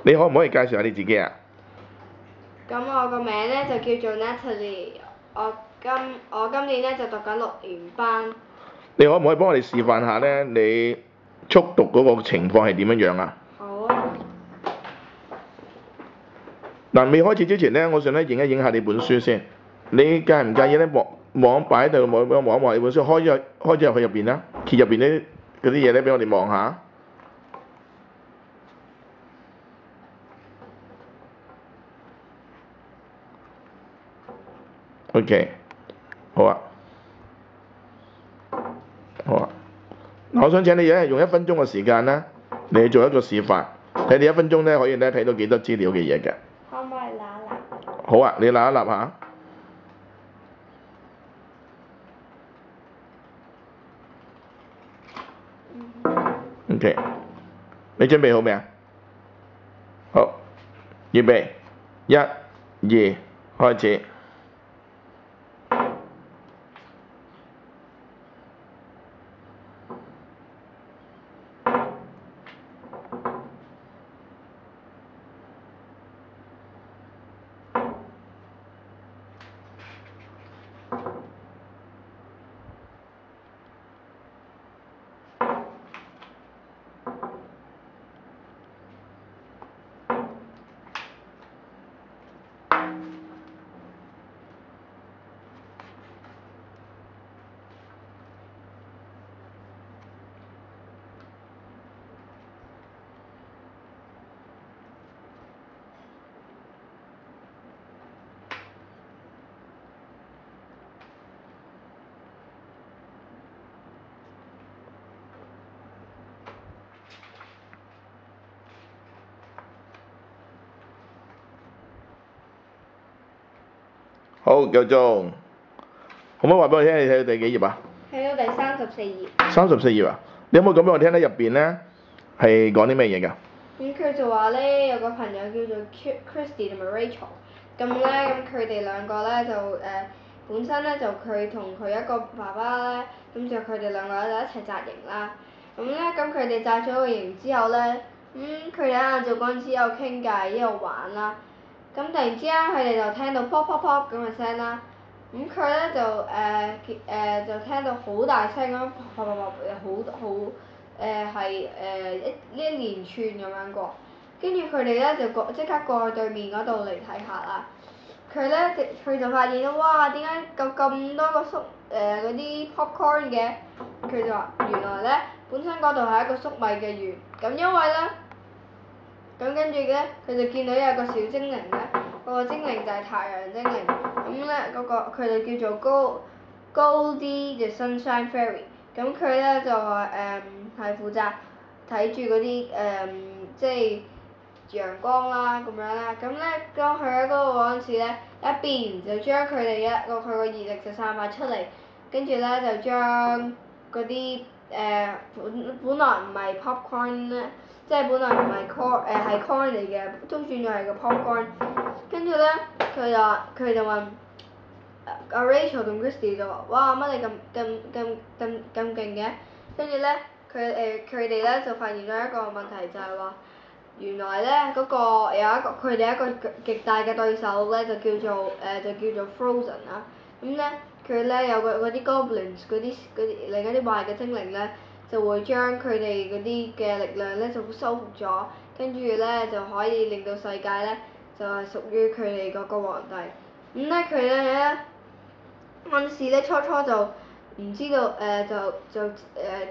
你可唔可以介紹下你自己啊？咁我個名咧就叫做 Natalie，我今年咧就讀緊6年班。你可唔可以幫我哋示範下咧？你速讀嗰個情況係點樣樣啊？好啊。嗱，未開始之前咧，我想咧影一影下你本書先。你介唔介意咧望擺喺度望一望你本書，開咗入去入邊啦，揭入邊啲嗰啲嘢咧，俾我哋望下。OK，好啊，好啊。嗱，我想請你用1分鐘嘅時間咧，你做一個示範，睇你1分鐘咧可以咧睇到幾多資料嘅嘢嘅。可唔可以揦一揦？好啊，你揦一揦下。OK，你準備好未啊？好，預備，1、2，開始。好，夠鐘。可唔可以話俾我聽，你睇到第幾頁啊？睇到第34頁。34頁啊？你有冇講俾我聽咧？入邊咧係講啲咩嘢㗎？佢就話咧有個朋友叫做 Christy 同埋 Rachel，佢哋兩個咧就本身咧就佢同佢一個爸爸咧，咁就佢哋兩個就一齊紮營啦。咁佢哋紮咗個營之後咧，佢哋晏晝嗰陣時一路傾偈一路玩啦。咁突然之間佢哋就聽到 pop pop pop 咁嘅聲啦。佢咧就聽到好大聲咁啪啪啪好係一連串咁樣過，跟住佢哋咧就即刻過去對面嗰度嚟睇下啦。佢就發現到哇，點解咁多個嗰啲 popcorn 嘅？佢就話原來咧本身嗰度係一個粟米嘅園，咁因為咧，咁跟住咧佢就見到有個小精靈咧，嗰個精靈就係太陽精靈，佢就叫做 Goldie the Sunshine Fairy，咁佢咧就話係負責睇住嗰啲即係陽光啦咁樣啦，當佢喺嗰度嗰陣時咧，一變就將佢個熱力就散發出嚟，跟住咧就將嗰啲本來唔係 popcorn 咧，即係本來唔係 corn 係 corn 嚟嘅，都轉咗係個 popcorn，跟住咧佢就問阿 Rachel 同 Christy 就話：哇，乜你咁勁嘅？跟住咧佢哋咧就發現咗一個問題，就係話原來咧佢哋一個極大嘅對手咧就叫做 Frozen 啦。佢咧有嗰啲 goblins 嗰啲另一啲壞嘅精靈咧，就會將佢哋嗰啲嘅力量咧就收復咗，跟住咧就可以令到世界咧就係屬於佢哋嗰個皇帝。佢哋嗰陣時咧初就唔知道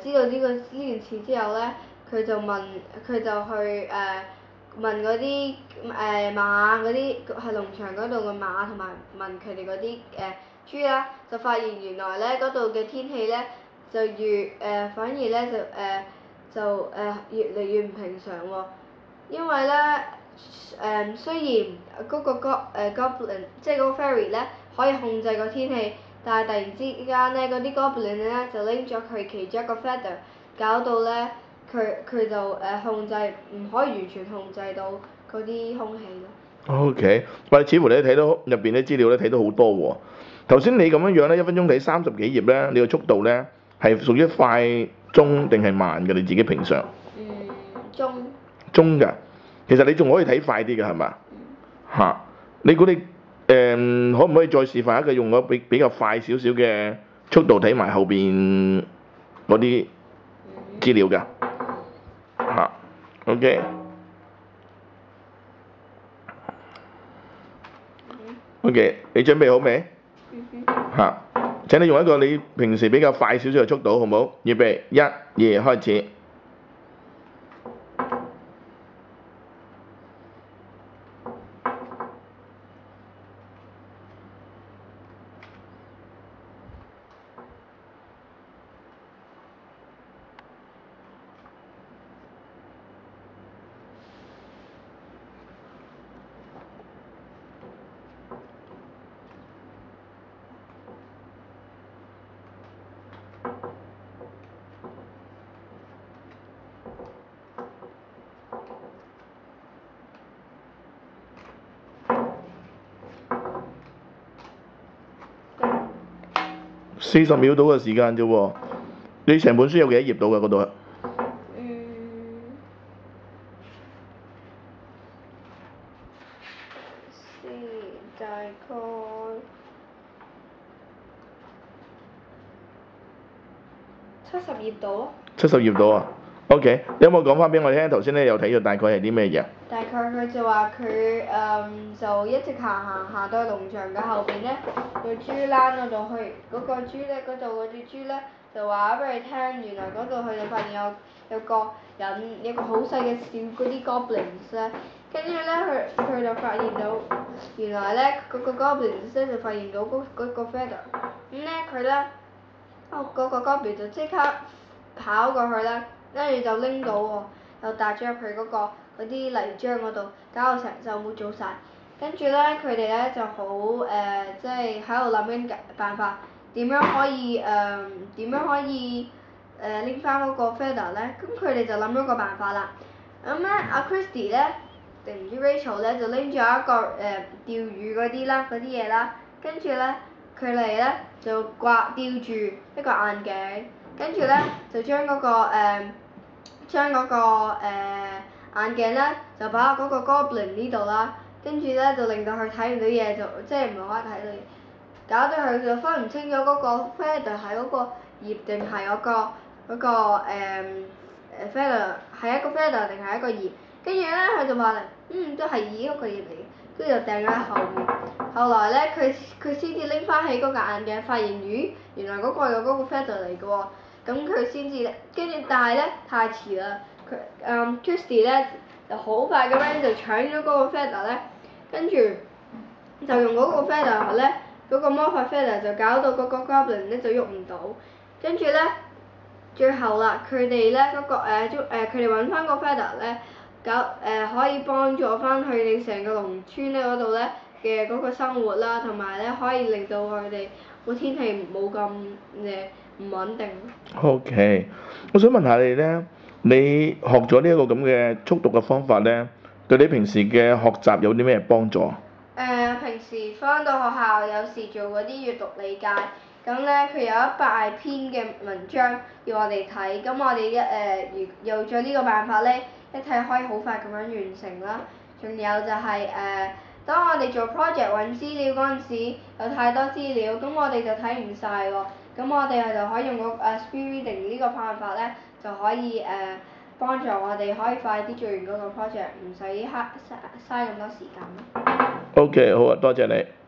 知道呢件事之後咧，佢就去問嗰啲馬嗰啲係農場嗰度嘅馬，同埋問佢哋嗰啲豬啦，就發現原來咧嗰度嘅天氣咧就反而咧就越嚟越唔平常喎，因為咧雖然嗰個goblin 即係嗰個 fairy 咧可以控制個天氣，但係突然之間咧嗰啲 goblin 咧就拎咗佢其中一個 feather，搞到咧佢就唔可以完全控制到嗰啲空氣咯。OK，喂，似乎你睇到入邊啲資料咧睇到好多喎。頭先你咁樣咧，1分鐘睇30幾頁咧，你個速度咧係屬於快、中定係慢嘅？你自己平常？中。中㗎。其實你仲可以睇快啲嘅係嘛？嚇、你估你可唔可以再示範一個用咗比較快少少嘅速度睇埋後邊嗰啲資料㗎？OK。OK，你準備好未？請你用一個你平時比較快少少嘅速度，好唔好？預備，一、二，開始。40秒到嘅時間啫喎，你成本書有幾多頁到㗎嗰度？大概70頁到咯。70頁到啊 ？OK，你有冇講翻俾我聽？頭先咧有睇咗大概係啲咩嘢？大概佢就話佢就一直行到農場嘅後邊咧，個豬欄嗰度去，嗰個豬咧嗰度嗰隻豬咧就話俾佢聽，原來嗰度佢就發現有個人有個好細嘅小嗰啲 goblins 咧，跟住咧佢就發現到原來咧嗰個 goblins 咧就發現到嗰個 feather，咁咧佢咧嗰個 goblin 就即刻跑過去啦，跟住就拎到喎，又帶咗入去嗰啲泥漿嗰度，搞到成就冇做晒。跟住咧，佢哋咧就好即係喺度諗緊辦法，點樣可以拎翻嗰個 feather 咧？咁佢哋就諗咗個辦法啦。咁咧，阿 Christy 咧定唔知 Rachel 咧就拎咗一個釣魚嗰啲嘢啦，跟住咧佢哋咧就吊住一個眼鏡，跟住咧就將嗰個眼鏡咧就擺喺嗰個 goblin 呢度啦，跟住咧就令到佢睇唔到嘢，就即係唔係可以睇到嘢，搞到佢就分唔清咗嗰個 feather 係嗰個葉定係嗰個feather 係一個 feather 定係一個葉，跟住咧佢就話都係一個葉嚟嘅，跟住就掟咗喺後面。後來咧佢先至拎翻起嗰個眼鏡，發現原來嗰個有嗰個 feather 嚟嘅喎，咁佢先至跟住但係咧太遲啦。Christy 咧就好快咁樣就搶咗嗰個 feather 咧，跟住就用嗰個 feather 咧，嗰個魔法 feather 就搞到嗰個 goblin 咧就喐唔到，跟住咧最後啦，佢哋咧佢哋揾翻個 feather 咧，可以幫助翻佢哋成個農村咧嗰度咧嘅嗰個生活啦，同埋咧可以令到佢哋個天氣冇咁唔穩定。OK，我想問下你咧，你學咗呢一個咁嘅速讀嘅方法咧，對你平時嘅學習有啲咩幫助？平時返到學校有時做嗰啲閱讀理解，咁咧佢有100篇嘅文章要我哋睇，咁我哋用咗呢個辦法咧，一睇可以好快咁樣完成啦。仲有就係當我哋做 project 揾資料嗰陣時，有太多資料，咁我哋就睇唔晒喎。咁我哋就可以用個speed reading 呢個辦法咧，就可以幫助我哋可以快啲做完嗰個 project，唔使嘥咁多時間咯。OK，好啊，多謝你。